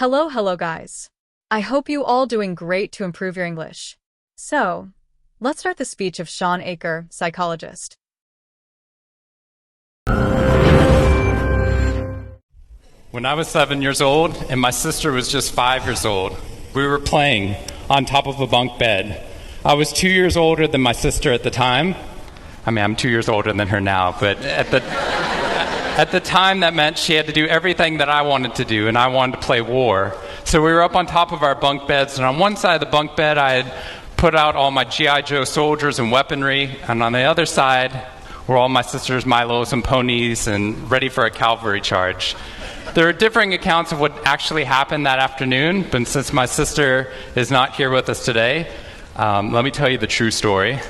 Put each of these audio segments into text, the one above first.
Hello guys. I hope you all doing great to improve your English. So, let's start the speech of Sean Aker, psychologist. When I was 7 years old and my sister was just 5 years old, we were playing on top of a bunk bed. I was 2 years older than my sister at the time. I mean, I'm 2 years older than her now, but at the time that meant she had to do everything that I wanted to do, and I wanted to play war. So we were up on top of our bunk beds, and on one side of the bunk bed I had put out all my G.I. Joe soldiers and weaponry, and on the other side were all my sister's Milos and ponies and ready for a cavalry charge. There are differing accounts of what actually happened that afternoon, but since my sister is not here with us today, let me tell you the true story.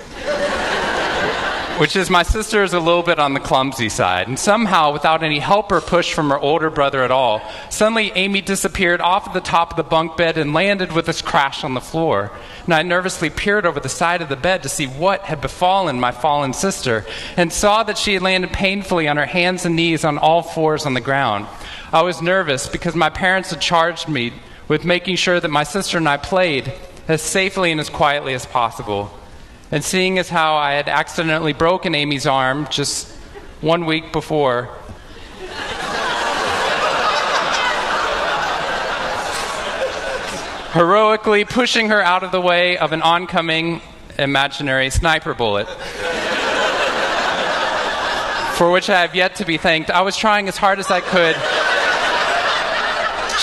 Which is my sister is a little bit on the clumsy side, and somehow, without any help or push from her older brother at all, suddenly Amy disappeared off of the top of the bunk bed and landed with a crash on the floor. And I nervously peered over the side of the bed to see what had befallen my fallen sister, and saw that she had landed painfully on her hands and knees on all fours on the ground. I was nervous because my parents had charged me with making sure that my sister and I played as safely and as quietly as possible. And seeing as how I had accidentally broken Amy's arm just 1 week before, heroically pushing her out of the way of an oncoming imaginary sniper bullet, for which I have yet to be thanked. I was trying as hard as I could.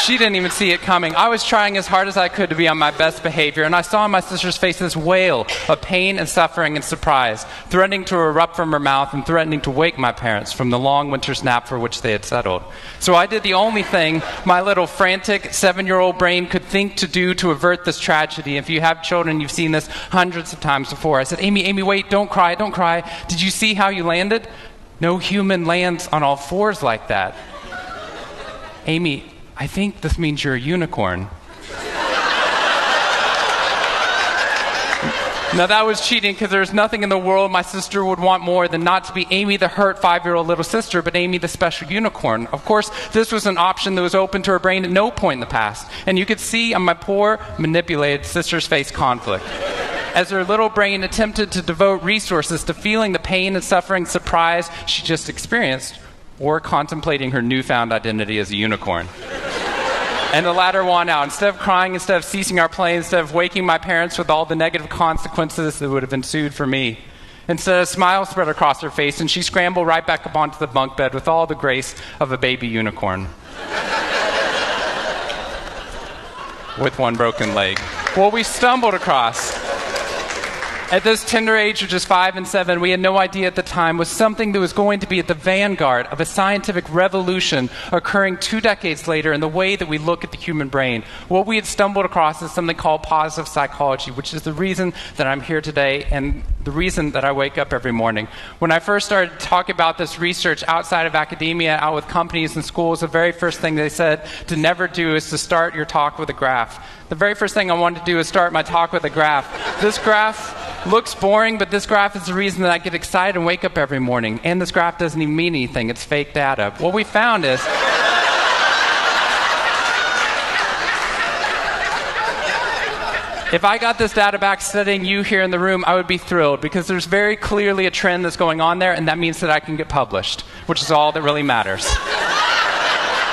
She didn't even see it coming. I was trying as hard as I could to be on my best behavior, and I saw on my sister's face this wail of pain and suffering and surprise, threatening to erupt from her mouth and threatening to wake my parents from the long winter's nap for which they had settled. So I did the only thing my little frantic 7-year-old brain could think to do to avert this tragedy. If you have children, you've seen this hundreds of times before. I said, Amy, wait, don't cry. Did you see how you landed? No human lands on all fours like that. Amy, I think this means you're a unicorn. Now that was cheating because there's nothing in the world my sister would want more than not to be Amy the hurt 5-year-old little sister, but Amy the special unicorn. Of course, this was an option that was open to her brain at no point in the past. And you could see on my poor, manipulated sister's face conflict, as her little brain attempted to devote resources to feeling the pain and suffering surprise she just experienced, or contemplating her newfound identity as a unicorn. And the latter won out. Instead of crying, instead of ceasing our play, instead of waking my parents with all the negative consequences that would have ensued for me, instead, a smile spread across her face, and she scrambled right back up onto the bunk bed with all the grace of a baby unicorn. With one broken leg. What we stumbled across at this tender age of just 5 and 7, we had no idea at the time, was something that was going to be at the vanguard of a scientific revolution occurring 2 decades later in the way that we look at the human brain. What we had stumbled across is something called positive psychology, which is the reason that I'm here today and the reason that I wake up every morning. When I first started talking about this research outside of academia, out with companies and schools, the very first thing they said to never do is to start your talk with a graph. The very first thing I wanted to do is start my talk with a graph. This graph looks boring, but this graph is the reason that I get excited and wake up every morning. And this graph doesn't even mean anything. It's fake data. What we found is if I got this data back studying you here in the room, I would be thrilled because there's very clearly a trend that's going on there, and that means that I can get published, which is all that really matters.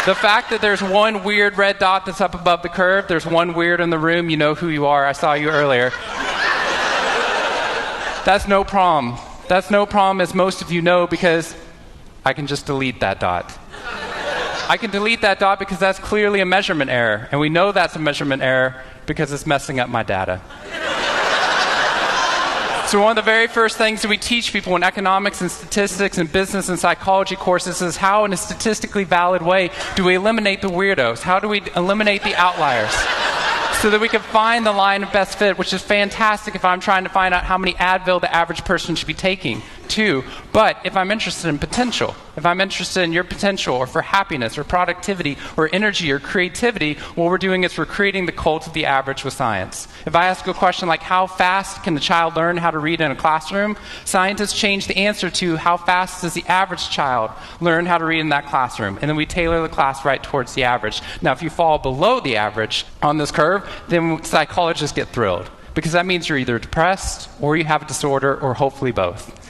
The fact that there's one weird red dot that's up above the curve, there's one weird in the room, you know who you are, I saw you earlier. That's no problem. That's no problem, as most of you know, because I can just delete that dot. I can delete that dot because that's clearly a measurement error, and we know that's a measurement error because it's messing up my data. So one of the very first things that we teach people in economics and statistics and business and psychology courses is how, in a statistically valid way, do we eliminate the weirdos? How do we eliminate the outliers? So that we can find the line of best fit, which is fantastic if I'm trying to find out how many Advil the average person should be taking. too. But if I'm interested in potential, if I'm interested in your potential or for happiness or productivity or energy or creativity, what we're doing is we're creating the cult of the average with science. If I ask a question like how fast can a child learn how to read in a classroom, scientists change the answer to how fast does the average child learn how to read in that classroom. And then we tailor the class right towards the average. Now, if you fall below the average on this curve, then psychologists get thrilled, because that means you're either depressed or you have a disorder, or hopefully both.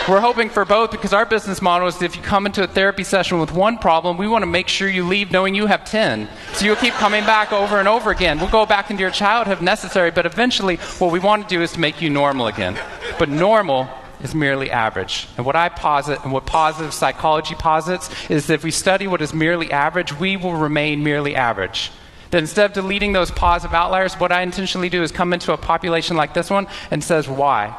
We're hoping for both, because our business model is that if you come into a therapy session with one problem, we want to make sure you leave knowing you have 10. So you'll keep coming back over and over again. We'll go back into your childhood if necessary, but eventually what we want to do is to make you normal again. But normal is merely average. And what I posit, and what positive psychology posits, is that if we study what is merely average, we will remain merely average. That instead of deleting those positive outliers, what I intentionally do is come into a population like this one and says, why?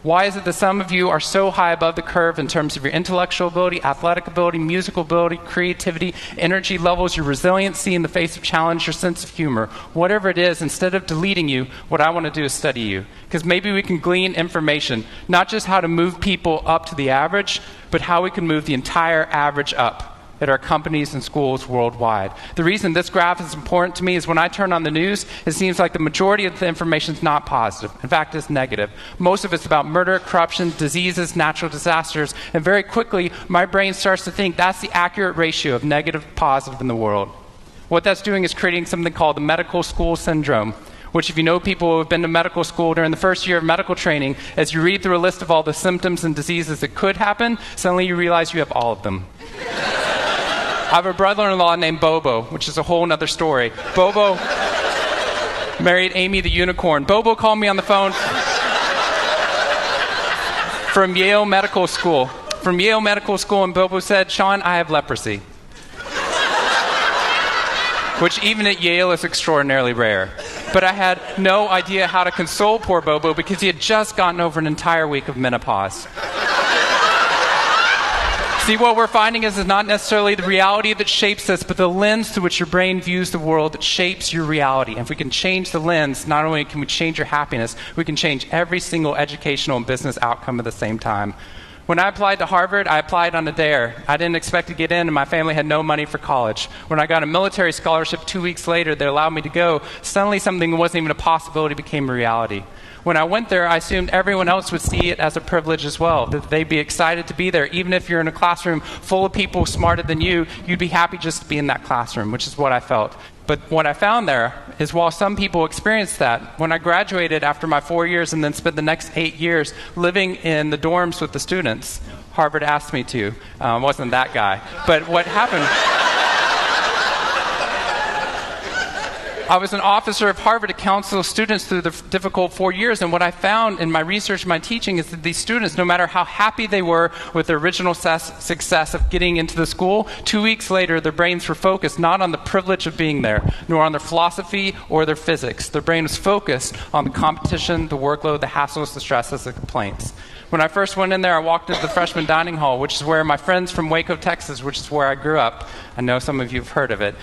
Why is it that some of you are so high above the curve in terms of your intellectual ability, athletic ability, musical ability, creativity, energy levels, your resiliency in the face of challenge, your sense of humor? Whatever it is, instead of deleting you, what I want to do is study you. Because maybe we can glean information, not just how to move people up to the average, but how we can move the entire average up at our companies and schools worldwide. The reason this graph is important to me is when I turn on the news, it seems like the majority of the information is not positive. In fact, it's negative. Most of it's about murder, corruption, diseases, natural disasters, and very quickly, my brain starts to think that's the accurate ratio of negative to positive in the world. What that's doing is creating something called the medical school syndrome, which, if you know people who have been to medical school during the first year of medical training, as you read through a list of all the symptoms and diseases that could happen, suddenly you realize you have all of them. I have a brother-in-law named Bobo, which is a whole other story. Bobo married Amy the unicorn. Bobo called me on the phone from Yale Medical School. And Bobo said, "Sean, I have leprosy." Which even at Yale is extraordinarily rare. But I had no idea how to console poor Bobo, because he had just gotten over an entire week of menopause. See, what we're finding is not necessarily the reality that shapes us, but the lens through which your brain views the world that shapes your reality. And if we can change the lens, not only can we change your happiness, we can change every single educational and business outcome at the same time. When I applied to Harvard, I applied on a dare. I didn't expect to get in, and my family had no money for college. When I got a military scholarship 2 weeks later, they allowed me to go. Suddenly something that wasn't even a possibility became a reality. When I went there, I assumed everyone else would see it as a privilege as well, that they'd be excited to be there. Even if you're in a classroom full of people smarter than you, you'd be happy just to be in that classroom, which is what I felt. But what I found there is, while some people experienced that, when I graduated after my 4 years and then spent the next 8 years living in the dorms with the students, Harvard asked me to. Wasn't that guy. But what happened... I was an officer of Harvard to counsel students through the difficult 4 years, and what I found in my research and my teaching is that these students, no matter how happy they were with their original success of getting into the school, 2 weeks later their brains were focused not on the privilege of being there, nor on their philosophy or their physics. Their brain was focused on the competition, the workload, the hassles, the stresses, the complaints. When I first went in there, I walked into the freshman dining hall, which is where my friends from Waco, Texas, which is where I grew up, I know some of you have heard of it,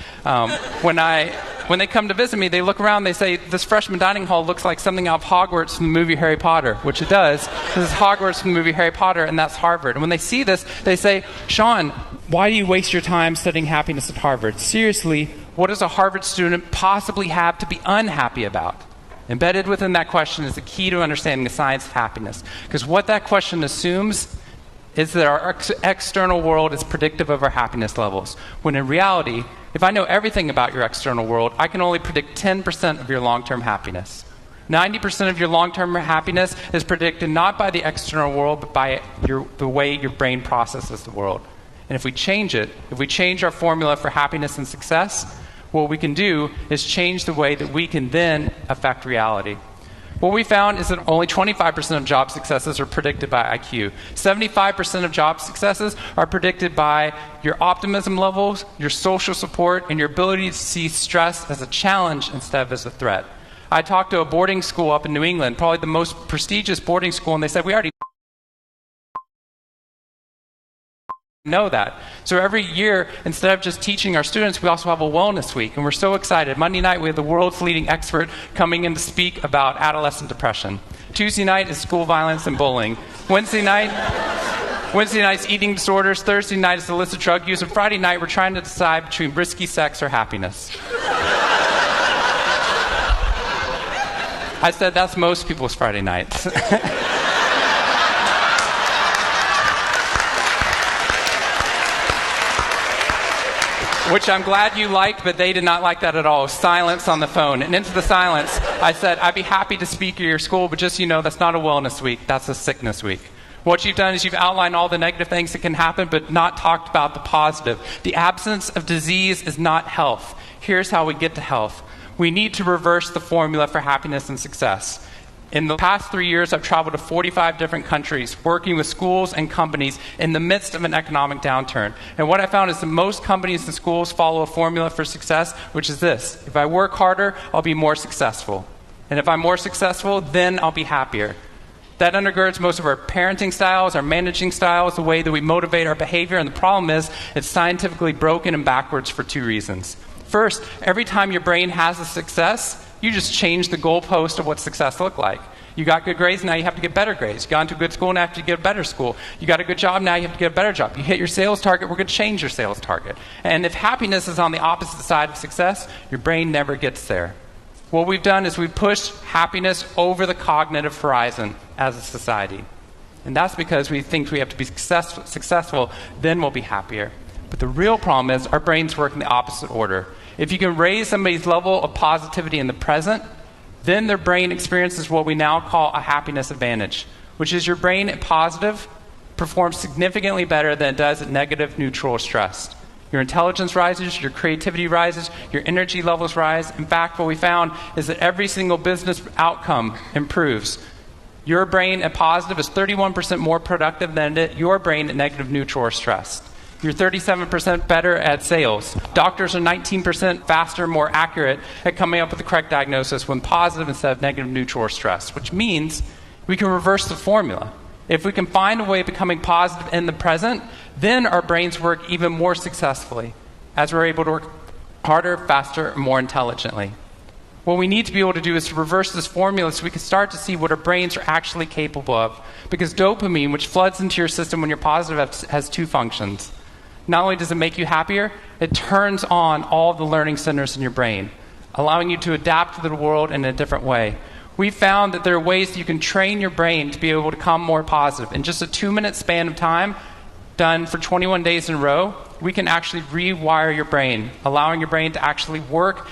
when they come to visit me, they look around, they say, "This freshman dining hall looks like something out of Hogwarts from the movie Harry Potter," which it does. This is Hogwarts from the movie Harry Potter, and that's Harvard. And when they see this, they say, "Sean, why do you waste your time studying happiness at Harvard? Seriously, what does a Harvard student possibly have to be unhappy about?" Embedded within that question is the key to understanding the science of happiness. Because what that question assumes is that our external world is predictive of our happiness levels. When in reality, if I know everything about your external world, I can only predict 10% of your long-term happiness. 90% of your long-term happiness is predicted not by the external world, but by the way your brain processes the world. And if we change it, if we change our formula for happiness and success, what we can do is change the way that we can then affect reality. What we found is that only 25% of job successes are predicted by IQ. 75% of job successes are predicted by your optimism levels, your social support, and your ability to see stress as a challenge instead of as a threat. I talked to a boarding school up in New England, probably the most prestigious boarding school, and they said, "We already know that. So every year, instead of just teaching our students, we also have a wellness week, and we're so excited. Monday night, we have the world's leading expert coming in to speak about adolescent depression. Tuesday night is school violence and bullying. Wednesday night's eating disorders. Thursday night is illicit drug use. And Friday night, we're trying to decide between risky sex or happiness. I said that's most people's Friday nights. Which I'm glad you liked, but they did not like that at all. Silence on the phone. And into the silence, I said, I'd be happy to speak at your school, but just so you know, that's not a wellness week. That's a sickness week. What you've done is you've outlined all the negative things that can happen, but not talked about the positive. The absence of disease is not health. Here's how we get to health. We need to reverse the formula for happiness and success. In the past 3 years, I've traveled to 45 different countries, working with schools and companies in the midst of an economic downturn. And what I found is that most companies and schools follow a formula for success, which is this: if I work harder, I'll be more successful. And if I'm more successful, then I'll be happier. That undergirds most of our parenting styles, our managing styles, the way that we motivate our behavior. And the problem is, it's scientifically broken and backwards for 2 reasons. First, every time your brain has a success, you just change the goalpost of what success looked like. You got good grades, now you have to get better grades. You got into a good school, now you have to get a better school. You got a good job, now you have to get a better job. You hit your sales target, we're going to change your sales target. And if happiness is on the opposite side of success, your brain never gets there. What we've done is we've pushed happiness over the cognitive horizon as a society. And that's because we think we have to be successful, then we'll be happier. But the real problem is our brains work in the opposite order. If you can raise somebody's level of positivity in the present, then their brain experiences what we now call a happiness advantage, which is your brain at positive performs significantly better than it does at negative, neutral, or stressed. Your intelligence rises, your creativity rises, your energy levels rise. In fact, what we found is that every single business outcome improves. Your brain at positive is 31% more productive than your brain at negative, neutral, or stressed. You're 37% better at sales. Doctors are 19% faster, more accurate at coming up with the correct diagnosis when positive instead of negative, neutral, or stress, which means we can reverse the formula. If we can find a way of becoming positive in the present, then our brains work even more successfully as we're able to work harder, faster, and more intelligently. What we need to be able to do is to reverse this formula so we can start to see what our brains are actually capable of. Because dopamine, which floods into your system when you're positive, has 2 functions. Not only does it make you happier, it turns on all the learning centers in your brain, allowing you to adapt to the world in a different way. We found that there are ways that you can train your brain to be able to become more positive. In just a 2-minute span of time, done for 21 days in a row, we can actually rewire your brain, allowing your brain to actually work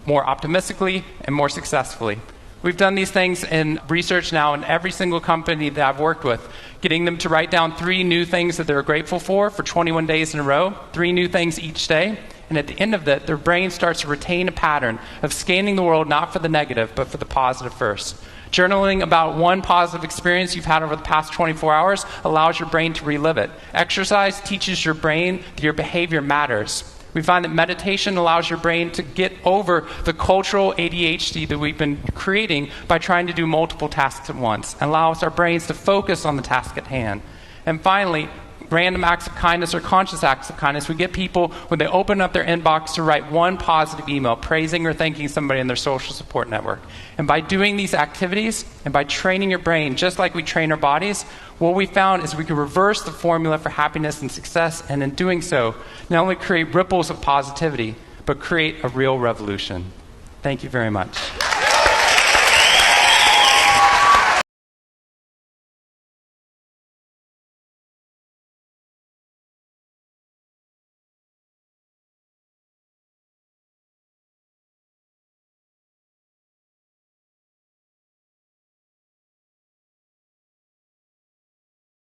more optimistically and more successfully. We've done these things in research now in every single company that I've worked with, getting them to write down 3 new things that they're grateful for 21 days in a row, 3 new things each day. And at the end of that, their brain starts to retain a pattern of scanning the world not for the negative, but for the positive first. Journaling about one positive experience you've had over the past 24 hours allows your brain to relive it. Exercise teaches your brain that your behavior matters. We find that meditation allows your brain to get over the cultural ADHD that we've been creating by trying to do multiple tasks at once, and allows our brains to focus on the task at hand. And finally, random acts of kindness or conscious acts of kindness. We get people, when they open up their inbox, to write one positive email praising or thanking somebody in their social support network. And by doing these activities and by training your brain, just like we train our bodies, what we found is we can reverse the formula for happiness and success, and in doing so, not only create ripples of positivity, but create a real revolution. Thank you very much.